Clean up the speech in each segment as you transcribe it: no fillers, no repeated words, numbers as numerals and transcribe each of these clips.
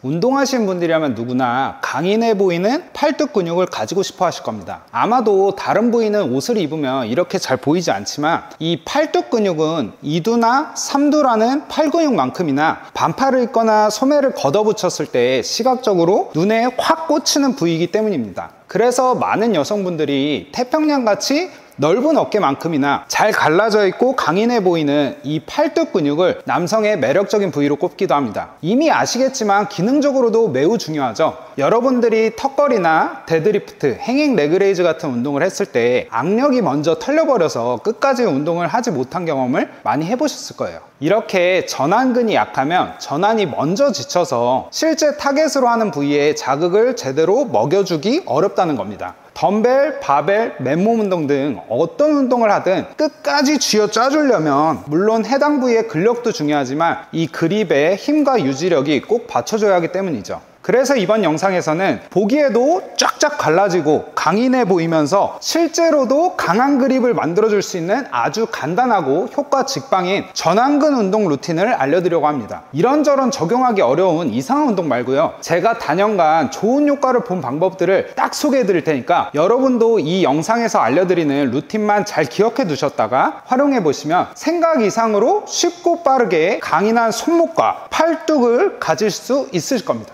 운동하시는 분들이라면 누구나 강인해 보이는 팔뚝 근육을 가지고 싶어 하실 겁니다. 아마도 다른 부위는 옷을 입으면 이렇게 잘 보이지 않지만 이 팔뚝 근육은 2두나 3두라는 팔 근육만큼이나 반팔을 입거나 소매를 걷어붙였을 때 시각적으로 눈에 확 꽂히는 부위이기 때문입니다. 그래서 많은 여성분들이 태평양같이 넓은 어깨만큼이나 잘 갈라져 있고 강인해 보이는 이 팔뚝 근육을 남성의 매력적인 부위로 꼽기도 합니다. 이미 아시겠지만 기능적으로도 매우 중요하죠. 여러분들이 턱걸이나 데드리프트, 행잉 레그레이즈 같은 운동을 했을 때 악력이 먼저 털려버려서 끝까지 운동을 하지 못한 경험을 많이 해보셨을 거예요. 이렇게 전완근이 약하면 전완이 먼저 지쳐서 실제 타겟으로 하는 부위에 자극을 제대로 먹여주기 어렵다는 겁니다. 덤벨, 바벨, 맨몸 운동 등 어떤 운동을 하든 끝까지 쥐어짜주려면 물론 해당 부위의 근력도 중요하지만 이 그립의 힘과 유지력이 꼭 받쳐줘야 하기 때문이죠. 그래서 이번 영상에서는 보기에도 쫙쫙 갈라지고 강인해 보이면서 실제로도 강한 그립을 만들어줄 수 있는 아주 간단하고 효과 직방인 전완근 운동 루틴을 알려드리려고 합니다. 이런저런 적용하기 어려운 이상한 운동 말고요, 제가 단연간 좋은 효과를 본 방법들을 딱 소개해 드릴 테니까 여러분도 이 영상에서 알려드리는 루틴만 잘 기억해 두셨다가 활용해 보시면 생각 이상으로 쉽고 빠르게 강인한 손목과 팔뚝을 가질 수 있으실 겁니다.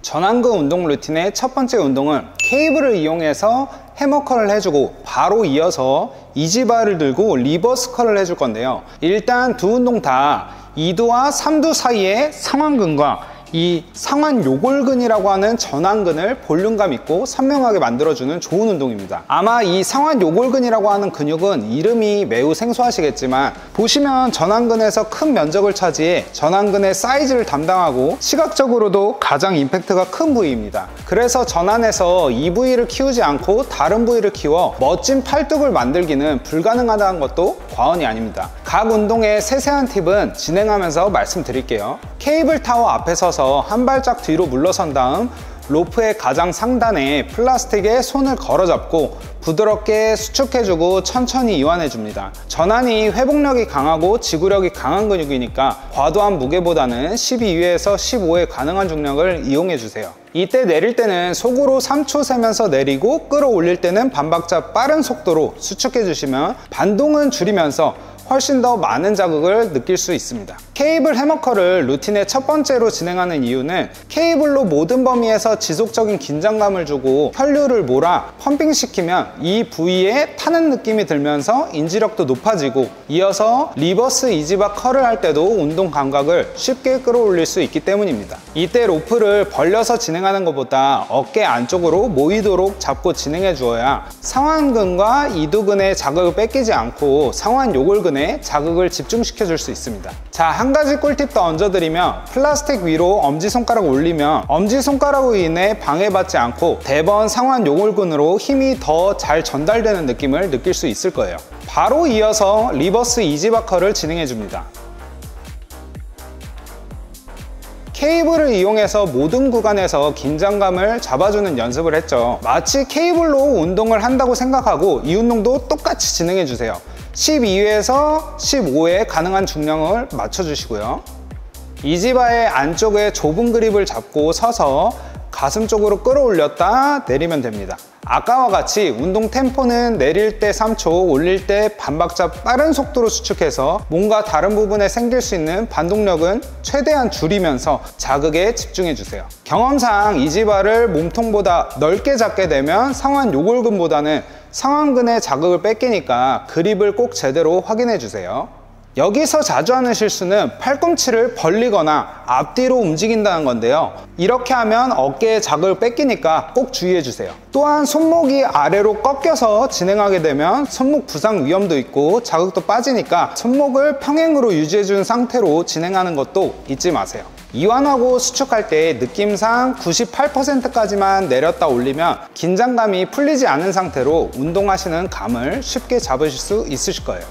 전완근 운동 루틴의 첫 번째 운동은 케이블을 이용해서 해머컬을 해주고 바로 이어서 이지바를 들고 리버스 컬을 해줄 건데요. 일단 두 운동 다 2두와 3두 사이의 상완근과 이 상완 요골근이라고 하는 전완근을 볼륨감 있고 선명하게 만들어주는 좋은 운동입니다. 아마 이 상완 요골근이라고 하는 근육은 이름이 매우 생소하시겠지만 보시면 전완근에서 큰 면적을 차지해 전완근의 사이즈를 담당하고 시각적으로도 가장 임팩트가 큰 부위입니다. 그래서 전완에서 이 부위를 키우지 않고 다른 부위를 키워 멋진 팔뚝을 만들기는 불가능하다는 것도 과언이 아닙니다. 각 운동의 세세한 팁은 진행하면서 말씀드릴게요. 케이블 타워 앞에 서서 한 발짝 뒤로 물러선 다음 로프의 가장 상단에 플라스틱에 손을 걸어 잡고 부드럽게 수축해주고 천천히 이완해줍니다. 전완이 회복력이 강하고 지구력이 강한 근육이니까 과도한 무게보다는 12회에서 15회 가능한 중량을 이용해주세요. 이때 내릴 때는 속으로 3초 세면서 내리고 끌어올릴 때는 반박자 빠른 속도로 수축해주시면 반동은 줄이면서 훨씬 더 많은 자극을 느낄 수 있습니다. 케이블 해머컬을 루틴의 첫 번째로 진행하는 이유는 케이블로 모든 범위에서 지속적인 긴장감을 주고 혈류를 몰아 펌핑시키면 이 부위에 타는 느낌이 들면서 인지력도 높아지고 이어서 리버스 이지바 컬을 할 때도 운동 감각을 쉽게 끌어올릴 수 있기 때문입니다. 이때 로프를 벌려서 진행하는 것보다 어깨 안쪽으로 모이도록 잡고 진행해 주어야 상완근과 이두근의 자극을 뺏기지 않고 상완 요골근에 자극을 집중시켜 줄 수 있습니다. 자, 한 가지 꿀팁 더 얹어드리면 플라스틱 위로 엄지손가락을 올리면 엄지손가락으로 인해 방해받지 않고 대번 상완 요골근으로 힘이 더 잘 전달되는 느낌을 느낄 수 있을 거예요. 바로 이어서 리버스 이지바 컬을 진행해 줍니다. 케이블을 이용해서 모든 구간에서 긴장감을 잡아주는 연습을 했죠. 마치 케이블로 운동을 한다고 생각하고 이 운동도 똑같이 진행해 주세요. 12회에서 15회 가능한 중량을 맞춰주시고요. 이지바의 안쪽에 좁은 그립을 잡고 서서 가슴 쪽으로 끌어올렸다 내리면 됩니다. 아까와 같이 운동 템포는 내릴 때 3초, 올릴 때 반박자 빠른 속도로 수축해서 몸과 다른 부분에 생길 수 있는 반동력은 최대한 줄이면서 자극에 집중해주세요. 경험상 이지바를 몸통보다 넓게 잡게 되면 상완 요골근보다는 상완근의 자극을 뺏기니까 그립을 꼭 제대로 확인해주세요. 여기서 자주 하는 실수는 팔꿈치를 벌리거나 앞뒤로 움직인다는 건데요. 이렇게 하면 어깨에 자극을 뺏기니까 꼭 주의해주세요. 또한 손목이 아래로 꺾여서 진행하게 되면 손목 부상 위험도 있고 자극도 빠지니까 손목을 평행으로 유지해준 상태로 진행하는 것도 잊지 마세요. 이완하고 수축할 때 느낌상 98%까지만 내렸다 올리면 긴장감이 풀리지 않은 상태로 운동하시는 감을 쉽게 잡으실 수 있으실 거예요.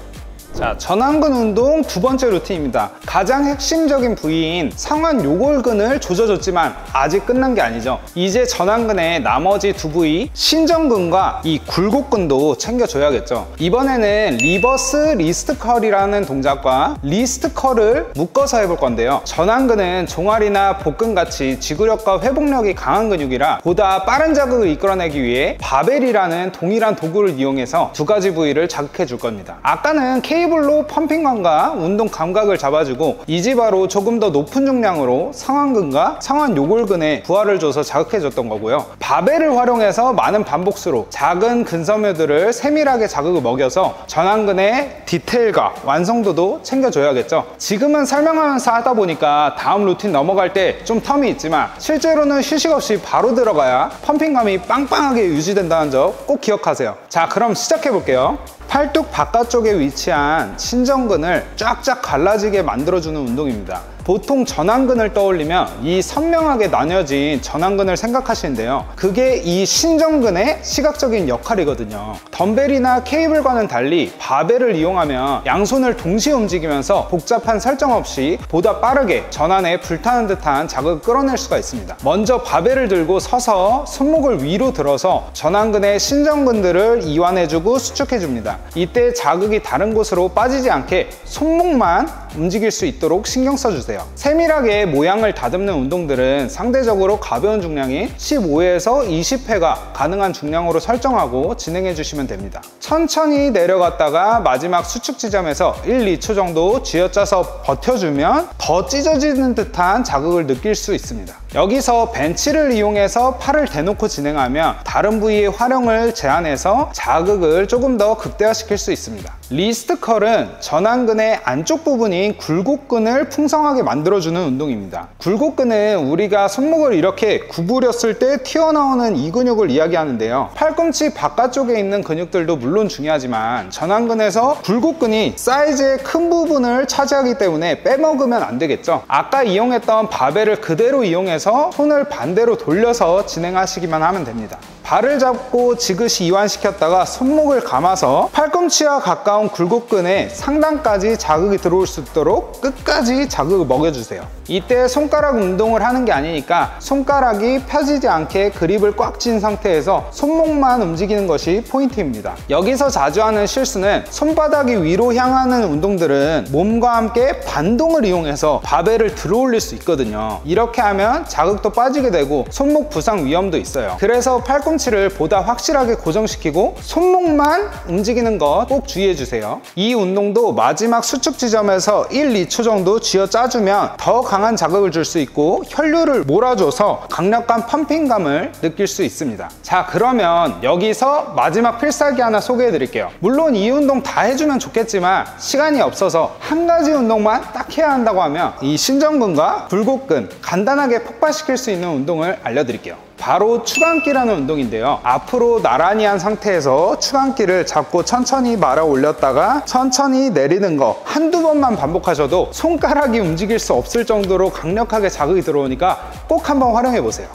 자, 전완근 운동 두 번째 루틴입니다. 가장 핵심적인 부위인 상완 요골근을 조져줬지만 아직 끝난 게 아니죠. 이제 전완근의 나머지 두 부위 신전근과 이 굴곡근도 챙겨줘야겠죠. 이번에는 리버스 리스트 컬이라는 동작과 리스트 컬을 묶어서 해볼 건데요. 전완근은 종아리나 복근같이 지구력과 회복력이 강한 근육이라 보다 빠른 자극을 이끌어내기 위해 바벨이라는 동일한 도구를 이용해서 두 가지 부위를 자극해 줄 겁니다. 아까는 케이블로 펌핑감과 운동 감각을 잡아주고 이지바로 조금 더 높은 중량으로 상완근과 상완 요골근에 부하를 줘서 자극해 줬던 거고요. 바벨을 활용해서 많은 반복수로 작은 근섬유들을 세밀하게 자극을 먹여서 전완근의 디테일과 완성도도 챙겨줘야겠죠. 지금은 설명하면서 하다 보니까 다음 루틴 넘어갈 때 좀 텀이 있지만 실제로는 휴식 없이 바로 들어가야 펌핑감이 빵빵하게 유지된다는 점 꼭 기억하세요. 자, 그럼 시작해 볼게요. 팔뚝 바깥쪽에 위치한 신전근을 쫙쫙 갈라지게 만들어주는 운동입니다. 보통 전완근을 떠올리면 이 선명하게 나뉘어진 전완근을 생각하시는데요. 그게 이 신전근의 시각적인 역할이거든요. 덤벨이나 케이블과는 달리 바벨을 이용하면 양손을 동시에 움직이면서 복잡한 설정 없이 보다 빠르게 전완에 불타는 듯한 자극을 끌어낼 수가 있습니다. 먼저 바벨을 들고 서서 손목을 위로 들어서 전완근의 신전근들을 이완해주고 수축해줍니다. 이때 자극이 다른 곳으로 빠지지 않게 손목만 움직일 수 있도록 신경 써주세요. 세밀하게 모양을 다듬는 운동들은 상대적으로 가벼운 중량인 15회에서 20회가 가능한 중량으로 설정하고 진행해 주시면 됩니다. 천천히 내려갔다가 마지막 수축 지점에서 1, 2초 정도 쥐어짜서 버텨주면 더 찢어지는 듯한 자극을 느낄 수 있습니다. 여기서 벤치를 이용해서 팔을 대놓고 진행하면 다른 부위의 활용을 제한해서 자극을 조금 더 극대화시킬 수 있습니다. 리스트 컬은 전완근의 안쪽 부분인 굴곡근을 풍성하게 만들어주는 운동입니다. 굴곡근은 우리가 손목을 이렇게 구부렸을 때 튀어나오는 이 근육을 이야기하는데요. 팔꿈치 바깥쪽에 있는 근육들도 물론 중요하지만 전완근에서 굴곡근이 사이즈의 큰 부분을 차지하기 때문에 빼먹으면 안 되겠죠. 아까 이용했던 바벨을 그대로 이용해서 손을 반대로 돌려서 진행하시기만 하면 됩니다. 발을 잡고 지그시 이완시켰다가 손목을 감아서 팔꿈치와 가까운 굴곡근에 상단까지 자극이 들어올 수 있도록 끝까지 자극을 먹여주세요. 이때 손가락 운동을 하는 게 아니니까 손가락이 펴지지 않게 그립을 꽉 쥔 상태에서 손목만 움직이는 것이 포인트입니다. 여기서 자주 하는 실수는 손바닥이 위로 향하는 운동들은 몸과 함께 반동을 이용해서 바벨을 들어 올릴 수 있거든요. 이렇게 하면 자극도 빠지게 되고 손목 부상 위험도 있어요. 그래서 팔꿈치를 보다 확실하게 고정시키고 손목만 움직이는 것 꼭 주의해 주세요. 이 운동도 마지막 수축 지점에서 1, 2초 정도 쥐어 짜주면 더 강한 자극을 줄 수 있고 혈류를 몰아줘서 강력한 펌핑감을 느낄 수 있습니다. 자, 그러면 여기서 마지막 필살기 하나 소개해 드릴게요. 물론 이 운동 다 해주면 좋겠지만 시간이 없어서 한 가지 운동만 딱 해야 한다고 하면 이 신전근과 굴곡근 간단하게 폭발시킬 수 있는 운동을 알려드릴게요. 바로 추간기라는 운동인데요. 앞으로 나란히 한 상태에서 추간기를 잡고 천천히 말아 올렸다가 천천히 내리는 거 한두 번만 반복하셔도 손가락이 움직일 수 없을 정도로 강력하게 자극이 들어오니까 꼭 한번 활용해 보세요.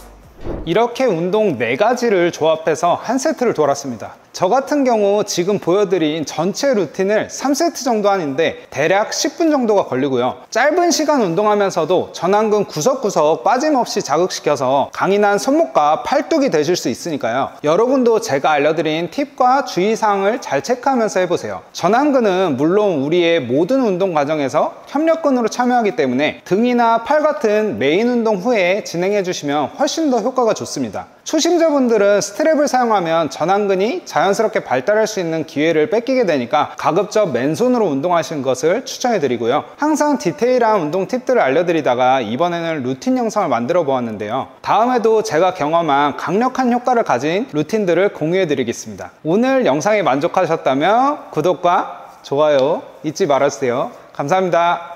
이렇게 운동 4가지를 조합해서 한 세트를 돌았습니다. 저 같은 경우 지금 보여드린 전체 루틴을 3세트 정도 하는데 대략 10분 정도가 걸리고요. 짧은 시간 운동하면서도 전완근 구석구석 빠짐없이 자극시켜서 강인한 손목과 팔뚝이 되실 수 있으니까요. 여러분도 제가 알려드린 팁과 주의사항을 잘 체크하면서 해보세요. 전완근은 물론 우리의 모든 운동 과정에서 협력근으로 참여하기 때문에 등이나 팔 같은 메인 운동 후에 진행해 주시면 훨씬 더 효과가 좋습니다. 초심자분들은 스트랩을 사용하면 전완근이 자연스럽게 발달할 수 있는 기회를 뺏기게 되니까 가급적 맨손으로 운동하시는 것을 추천해 드리고요. 항상 디테일한 운동 팁들을 알려드리다가 이번에는 루틴 영상을 만들어 보았는데요. 다음에도 제가 경험한 강력한 효과를 가진 루틴들을 공유해 드리겠습니다. 오늘 영상에 만족하셨다면 구독과 좋아요 잊지 말아주세요. 감사합니다.